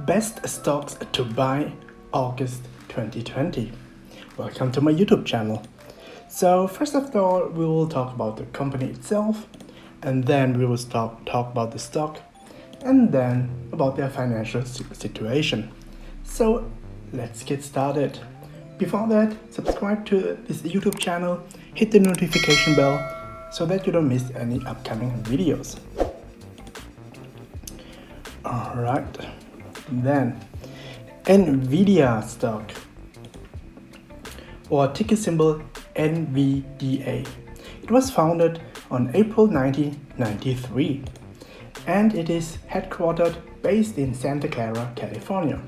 Best stocks to buy August 2020. Welcome to my YouTube channel. So first of all, we will talk about the company itself, and then we will talk about the stock, and then about their financial situation. So let's get started. Before that, subscribe to this YouTube channel, hit the notification bell so that you don't miss any upcoming videos. Alright, then NVDA stock, or ticker symbol NVDA. It was founded on April 1993 and it is headquartered based in Santa Clara, California.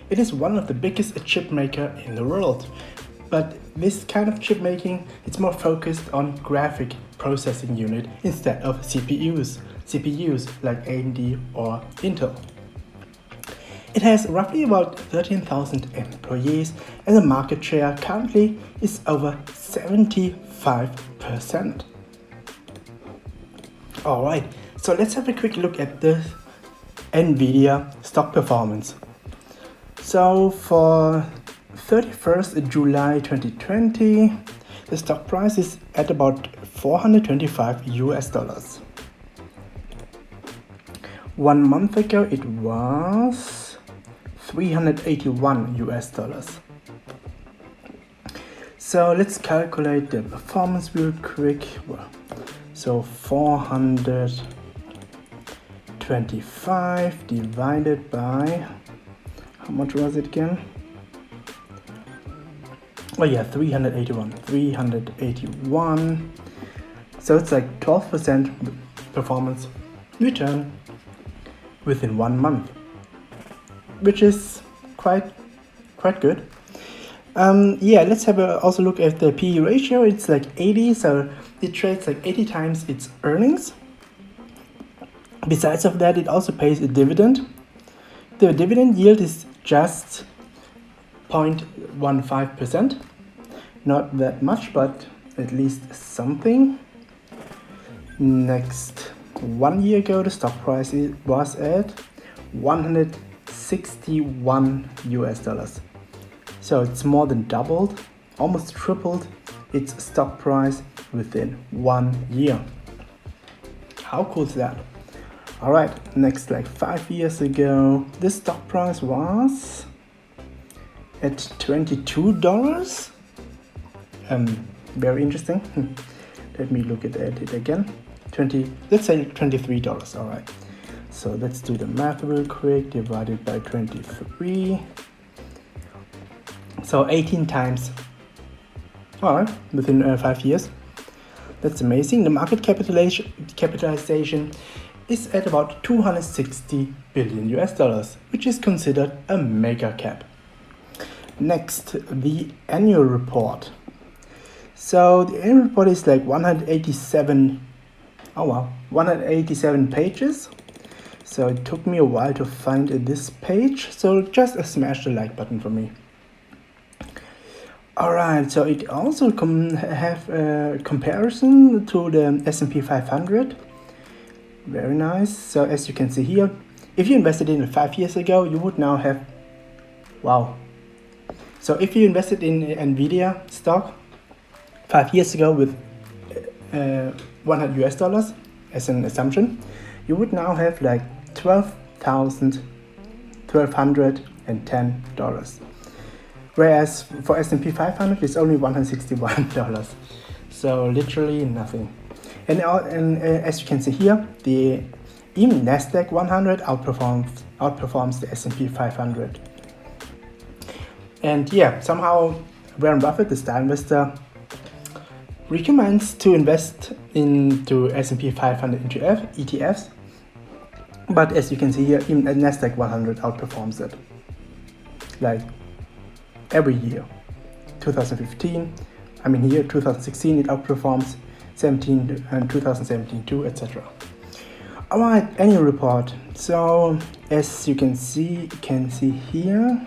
It is one of the biggest chip maker in the world, but this kind of chip making is more focused on graphic processing unit instead of CPUs like AMD or Intel. It has roughly about 13,000 employees and the market share currently is over 75%. Alright, so let's have a quick look at the NVIDIA stock performance. So for 31st July 2020, the stock price is at about $425. 1 month ago it was $381. So let's calculate the performance real quick. So 425 divided by, how much was it again? Oh yeah, 381. So it's like 12% performance return within 1 month, which is quite good. Yeah, let's have also look at the PE ratio. It's like 80, so it trades like 80 times its earnings. Besides of that, it also pays a dividend. The dividend yield is just 0.15%. Not that much, but at least something. Next, 1 year ago, the stock price was at $161. So it's more than doubled, almost tripled its stock price within 1 year. How cool is that? Alright, next, like 5 years ago, the stock price was at $22. Very interesting. Let me look at it again. Let's say $23. Alright, so let's do the math real quick. Divided by 23, so 18 times. Alright, within 5 years. That's amazing. The market capitalization is at about $260 billion, which is considered a mega cap. Next, the annual report. So the annual report is like 187 pages. So it took me a while to find this page. So just smash the like button for me. Alright, so it also have a comparison to the S&P 500. Very nice. So as you can see here, if you invested in it 5 years ago, you would now have, wow. So if you invested in NVIDIA stock 5 years ago with $100 as an assumption, you would now have like $12,110. Whereas for S&P 500 it's only $161. So literally nothing. And as you can see here, even Nasdaq 100 outperforms the S&P 500. And yeah, somehow Warren Buffett, the star investor, recommends to invest into S&P 500 ETFs, but as you can see here, even Nasdaq 100 outperforms it, like every year. 2016 it outperforms, 17 and 2017 too, etc. Alright, annual report. So as you can see here,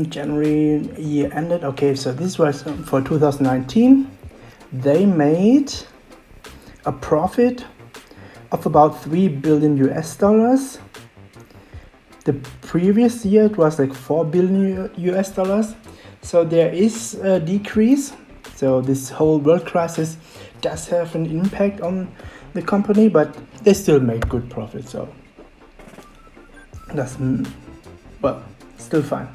January year ended. Okay, so this was for 2019. They made a profit of about $3 billion The previous year it was like 4 billion US dollars. So there is a decrease. So this whole world crisis does have an impact on the company, but they still make good profit. So that's, well, still fine.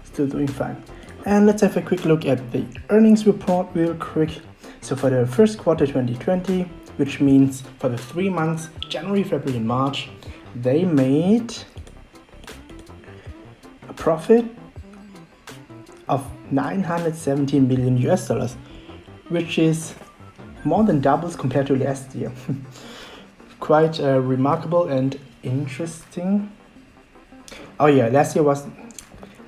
Still doing fine. And let's have a quick look at the earnings report real quick. So for the first quarter 2020, which means for the 3 months, January, February, and March, they made a profit of 917 million US dollars, which is more than doubles compared to last year. Quite remarkable and interesting. Oh yeah, last year was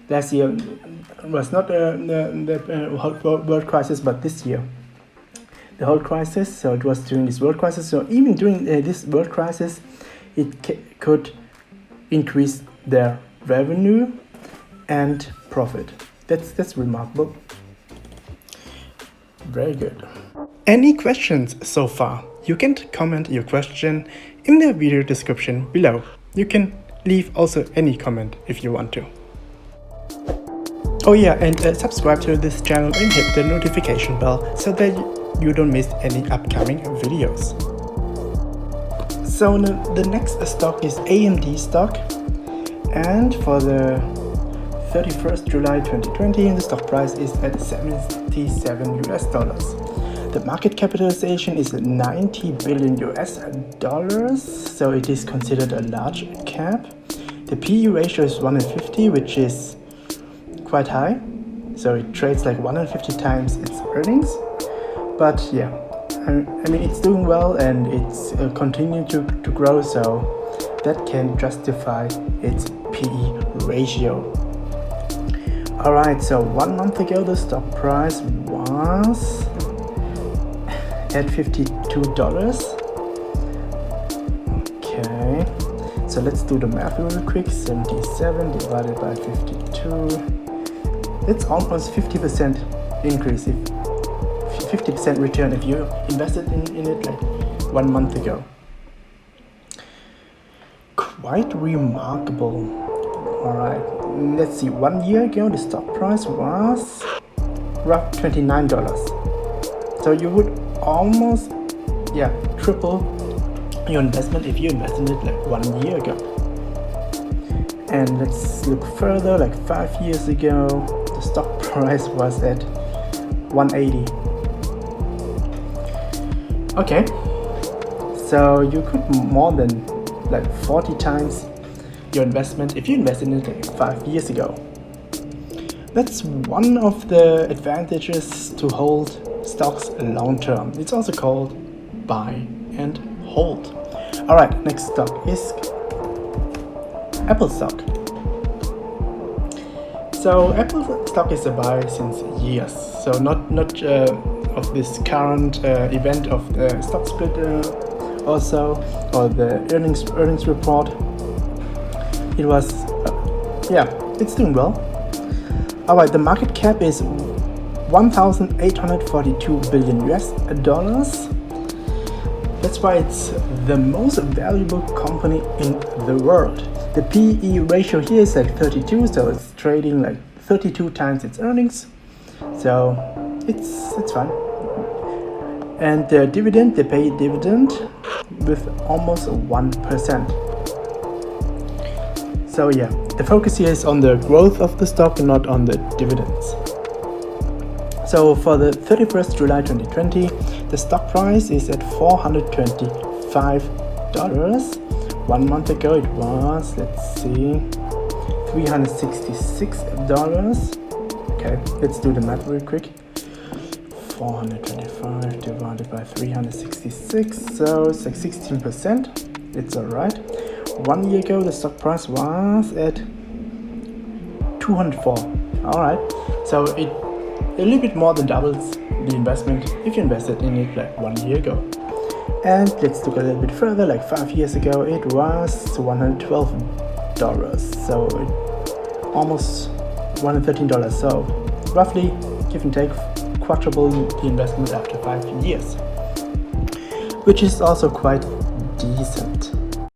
not the whole world crisis, but this year the whole crisis. So it was during this world crisis. So even during this world crisis, it could increase their revenue and profit. That's remarkable. Very good. Any questions so far? You can comment your question in the video description below. You can leave also any comment if you want to. Oh yeah, and subscribe to this channel and hit the notification bell so that you don't miss any upcoming videos. So the next stock is AMD Stock, and for the 31st July 2020, the stock price is at 77 US dollars. The market capitalization is 90 billion US dollars, so it is considered a large cap. The PE ratio is 150, which is quite high, so it trades like 150 times its earnings. But yeah, I mean it's doing well and it's continuing to grow, so that can justify its PE ratio. Alright, so 1 month ago the stock price was at $52. Okay, so let's do the math real quick. 77 divided by 52. It's almost 50% increase, 50% return if you invested in it like 1 month ago. Quite remarkable. Alright, let's see. 1 year ago the stock price was roughly $29. So you would almost triple your investment if you invested in it like 1 year ago. And let's look further, like 5 years ago the stock price was at 180. Okay, so you could more than like 40 times your investment if you invested in it like 5 years ago. That's one of the advantages to hold stocks long term. It's also called buy and hold. Alright, next stock is Apple stock. So Apple stock is a buy since years. So not of this current event of the stock split also, or the earnings report. It was it's doing well. Alright, the market cap is 1,842 billion US dollars. That's why it's the most valuable company in the world. The PE ratio here is like 32, so it's trading like 32 times its earnings. So it's fine. And the dividend, they pay dividend with almost 1%. So yeah, the focus here is on the growth of the stock and not on the dividends. So for the 31st July 2020, the stock price is at $425. 1 month ago it was, let's see, $366. Okay, let's do the math real quick. 425 divided by 366, so it's like 16%. It's alright. 1 year ago the stock price was at 204. Alright, so it a little bit more than doubles the investment if you invested in it like 1 year ago. And let's look a little bit further, like 5 years ago it was $112, so almost $113. So roughly, give and take, quadruple the investment after 5 years, which is also quite decent.